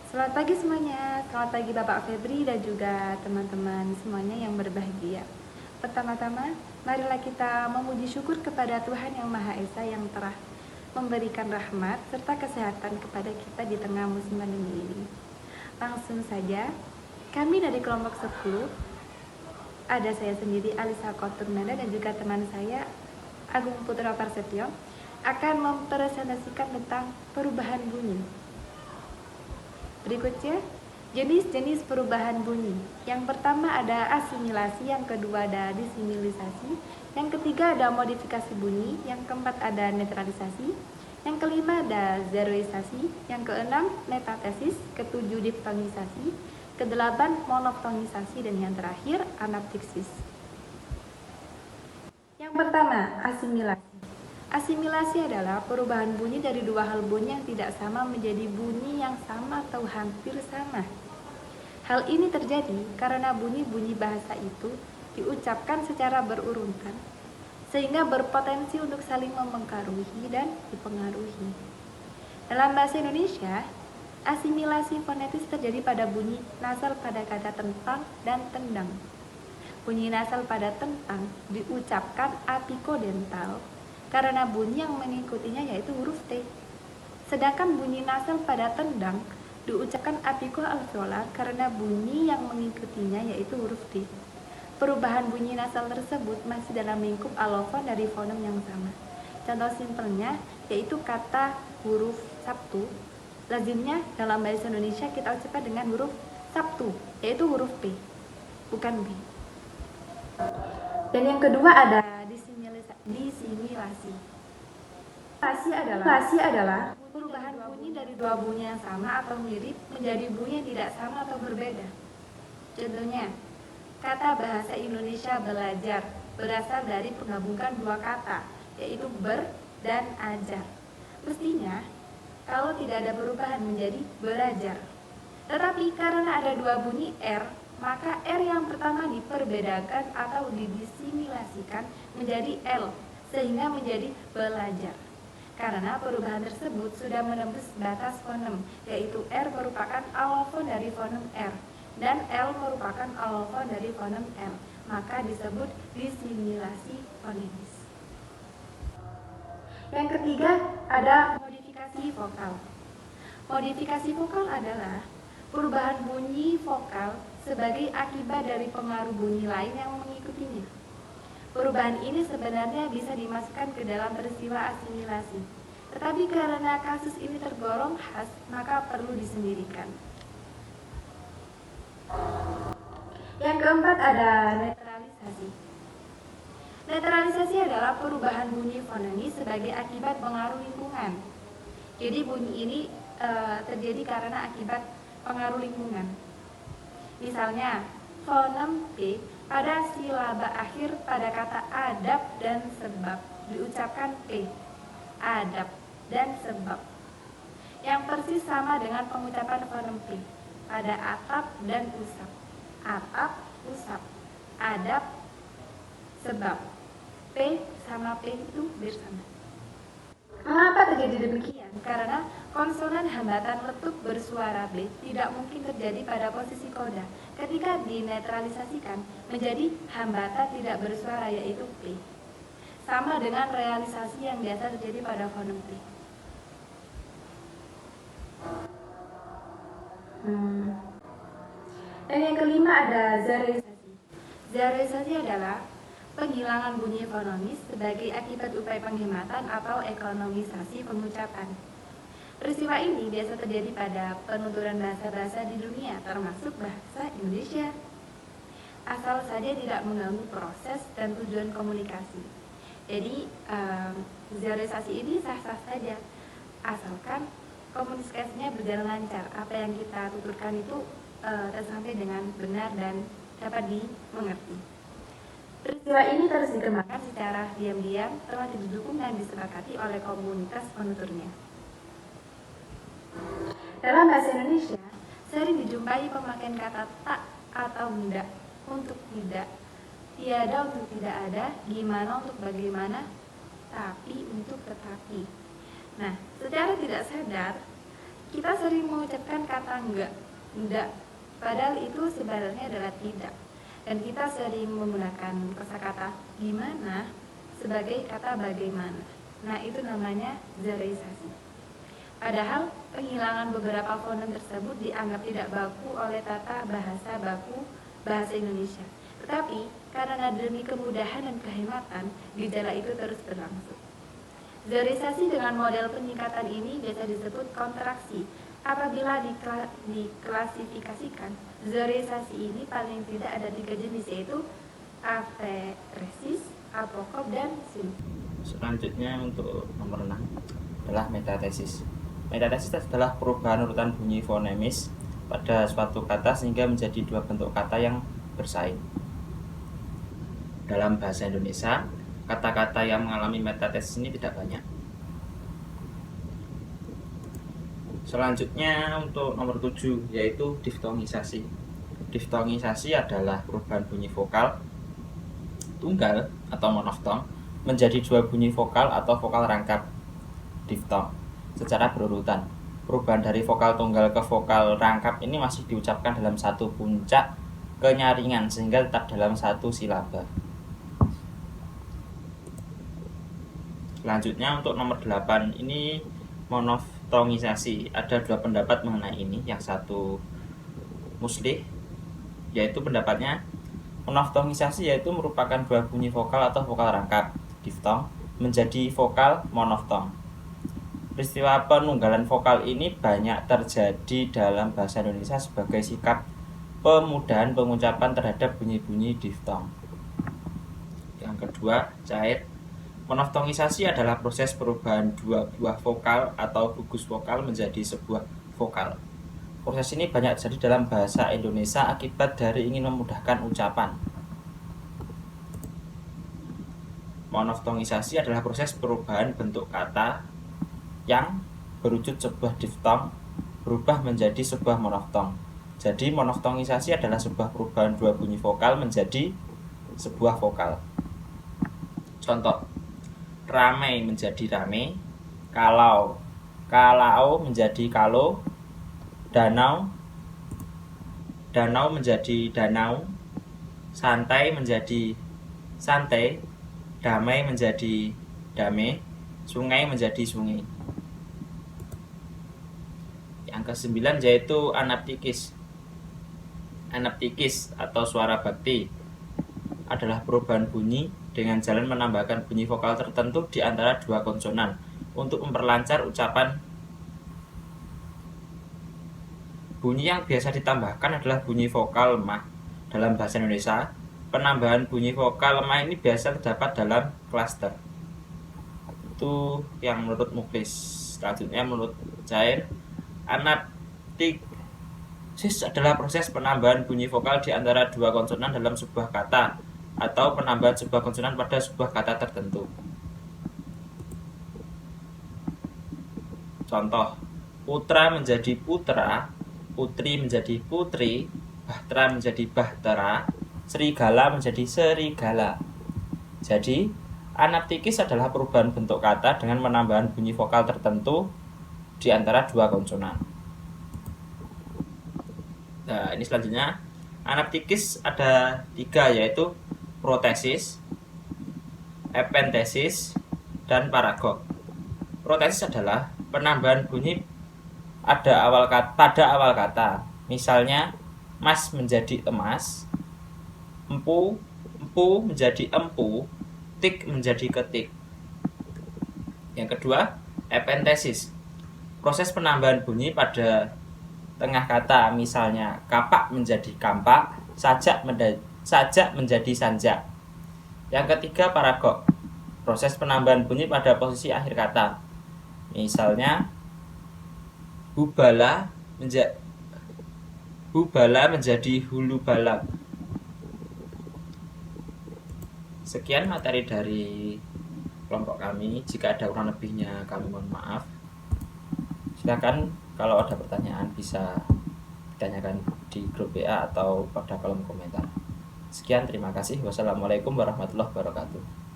Selamat pagi semuanya, selamat pagi Bapak Febri dan juga teman-teman semuanya yang berbahagia. Pertama-tama, marilah kita memuji syukur kepada Tuhan Yang Maha Esa yang telah memberikan rahmat serta kesehatan kepada kita di tengah musim pandemi ini. Langsung saja, kami dari kelompok 10, ada saya sendiri Alisa Koturnada dan juga teman saya Agung Putra Prasetyo, akan mempresentasikan tentang perubahan bunyi. Berikutnya, jenis-jenis perubahan bunyi. Yang pertama ada asimilasi, yang kedua ada disimilisasi, yang ketiga ada modifikasi bunyi, yang keempat ada netralisasi, yang kelima ada zeroisasi, yang keenam metatesis, ketujuh diftonisasi, kedelapan monoftonisasi, dan yang terakhir anaptiksis. Yang pertama, asimilasi. Asimilasi adalah perubahan bunyi dari dua hal bunyi yang tidak sama menjadi bunyi yang sama atau hampir sama. Hal ini terjadi karena bunyi-bunyi bahasa itu diucapkan secara berurutan, sehingga berpotensi untuk saling mempengaruhi dan dipengaruhi. Dalam bahasa Indonesia, asimilasi fonetis terjadi pada bunyi nasal pada kata tentang dan tendang. Bunyi nasal pada tentang diucapkan apikodental karena bunyi yang mengikutinya yaitu huruf T. Sedangkan bunyi nasal pada tendang diucapkan apikoalveolar karena bunyi yang mengikutinya yaitu huruf D. Perubahan bunyi nasal tersebut masih dalam lingkup alofon dari fonem yang sama. Contoh simpelnya yaitu kata huruf Sabtu. Lazimnya dalam bahasa Indonesia kita ucapkan dengan huruf Sabtu, yaitu huruf P, bukan B. Dan yang kedua ada disimilasi. Disimilasi adalah perubahan bunyi dari dua bunyi yang sama atau mirip menjadi bunyi yang tidak sama atau berbeda. Contohnya, kata bahasa Indonesia belajar berasal dari penggabungan dua kata, yaitu ber dan ajar. Mestinya, kalau tidak ada perubahan menjadi belajar. Tetapi karena ada dua bunyi R, maka R yang pertama diperbedakan atau didisimilasikan menjadi L, sehingga menjadi belajar. Karena perubahan tersebut sudah menembus batas fonem, yaitu R merupakan alofon dari fonem R, dan L merupakan alofon dari fonem L, maka disebut disimilasi fonetis. Yang ketiga ada modifikasi vokal. Modifikasi vokal adalah perubahan bunyi vokal sebagai akibat dari pengaruh bunyi lain yang mengikutinya. Perubahan ini sebenarnya bisa dimasukkan ke dalam peristiwa asimilasi, tetapi karena kasus ini tergolong khas, maka perlu disendirikan. Yang keempat ada netralisasi. Netralisasi adalah perubahan bunyi fonemis sebagai akibat pengaruh lingkungan. Jadi bunyi ini terjadi karena akibat pengaruh lingkungan. Misalnya, fonem P pada silaba akhir pada kata adab dan sebab diucapkan P, adab dan sebab, yang persis sama dengan pengucapan fonem P pada atap dan usap, atap, usap, adab, sebab. P sama P itu bersama. Mengapa terjadi demikian? Karena konsonan hambatan letuk bersuara B tidak mungkin terjadi pada posisi koda. Ketika dinetralisasikan menjadi hambatan tidak bersuara yaitu P. Sama dengan realisasi yang biasa terjadi pada fonem P. Dan yang kelima ada zeroisasi. Zeroisasi adalah penghilangan bunyi fonemis sebagai akibat upaya penghematan atau ekonomisasi pengucapan. Peristiwa ini biasa terjadi pada penuturan bahasa-bahasa di dunia, termasuk bahasa Indonesia, asal saja tidak mengganggu proses dan tujuan komunikasi. Jadi, zeroisasi ini sah-sah saja, asalkan komunikasinya berjalan lancar. Apa yang kita tuturkan itu tersampaikan dengan benar dan dapat dimengerti. Peristiwa ini terus dikembangkan secara diam-diam, telah didukung dan disepakati oleh komunitas penuturnya. Dalam bahasa Indonesia, sering dijumpai pemakaian kata tak atau tidak untuk tidak, tiada untuk tidak ada, gimana untuk bagaimana, tapi untuk tetapi. Nah, secara tidak sadar, Kita sering mengucapkan kata enggak, padahal itu sebenarnya adalah tidak. Dan kita sering menggunakan kosakata gimana sebagai kata bagaimana. Nah, itu namanya zeroisasi. Padahal penghilangan beberapa fonem tersebut dianggap tidak baku oleh tata bahasa baku bahasa Indonesia. Tetapi karena demi kemudahan dan kehematan, gejala itu terus berlangsung. Zeroisasi dengan model penyingkatan ini biasa disebut kontraksi. Apabila diklasifikasikan, zeroisasi ini paling tidak ada 3 jenis, yaitu aferesis, apokop, dan sim. Selanjutnya untuk nomor 6 adalah metatesis. Metatesis adalah perubahan urutan bunyi fonemis pada suatu kata sehingga menjadi dua bentuk kata yang bersaing. Dalam bahasa Indonesia, kata-kata yang mengalami metatesis ini tidak banyak. Selanjutnya untuk nomor 7 yaitu diftongisasi. Diftongisasi adalah perubahan bunyi vokal tunggal atau monoftong menjadi dua bunyi vokal atau vokal rangkap diftong secara berurutan. Perubahan dari vokal tunggal ke vokal rangkap ini masih diucapkan dalam satu puncak kenyaringan sehingga tetap dalam satu silaba. Selanjutnya untuk nomor 8 ini monoftongisasi. Ada dua pendapat mengenai ini. Yang satu muslih, yaitu pendapatnya monoftongisasi yaitu merupakan dua bunyi vokal atau vokal rangkap diftong menjadi vokal monoftong. Peristiwa penunggalan vokal ini banyak terjadi dalam bahasa Indonesia sebagai sikap pemudahan pengucapan terhadap bunyi-bunyi diftong. Yang kedua, cair. Monoftongisasi adalah proses perubahan dua buah vokal atau gugus vokal menjadi sebuah vokal. Proses ini banyak terjadi dalam bahasa Indonesia akibat dari ingin memudahkan ucapan. Monoftongisasi adalah proses perubahan bentuk kata yang berwujud sebuah diftong berubah menjadi sebuah monoftong. Jadi monoftongisasi adalah sebuah perubahan dua bunyi vokal menjadi sebuah vokal. Contoh, ramai menjadi rame, kalau menjadi kalau, danau menjadi danau, santai menjadi santai, damai menjadi damai, sungai menjadi sungai. Yang ke-9 yaitu anaptikis. Anaptikis atau suara bakti adalah perubahan bunyi dengan jalan menambahkan bunyi vokal tertentu di antara dua konsonan untuk memperlancar ucapan. Bunyi yang biasa ditambahkan adalah bunyi vokal lemah. Dalam bahasa Indonesia, penambahan bunyi vokal lemah ini biasa terdapat dalam klaster. Itu yang menurut Muklis. Selanjutnya menurut Cair, anaptiksis adalah proses penambahan bunyi vokal di antara dua konsonan dalam sebuah kata atau penambahan sebuah konsonan pada sebuah kata tertentu. Contoh, putra menjadi putra, putri menjadi putri, bahtera menjadi bahtera, serigala menjadi serigala. Jadi, anaptikis adalah perubahan bentuk kata dengan penambahan bunyi vokal tertentu di antara dua konsonan. Nah, ini selanjutnya. Anaptikis ada 3 yaitu protesis, epentesis, dan paragok. Protesis adalah penambahan bunyi pada awal kata. Misalnya, mas menjadi emas, empu menjadi empu, tik menjadi ketik. Yang kedua, epentesis. Proses penambahan bunyi pada tengah kata, misalnya kapak menjadi kampak, sajak menjadi sanjak. Yang ketiga, paragok. Proses penambahan bunyi pada posisi akhir kata. Misalnya hubala menjadi hulu balak. Sekian materi dari kelompok kami. Jika ada kurang lebihnya kami mohon maaf. Silakan kalau ada pertanyaan bisa ditanyakan di grup WA atau pada kolom komentar. Sekian, terima kasih. Wassalamualaikum warahmatullahi wabarakatuh.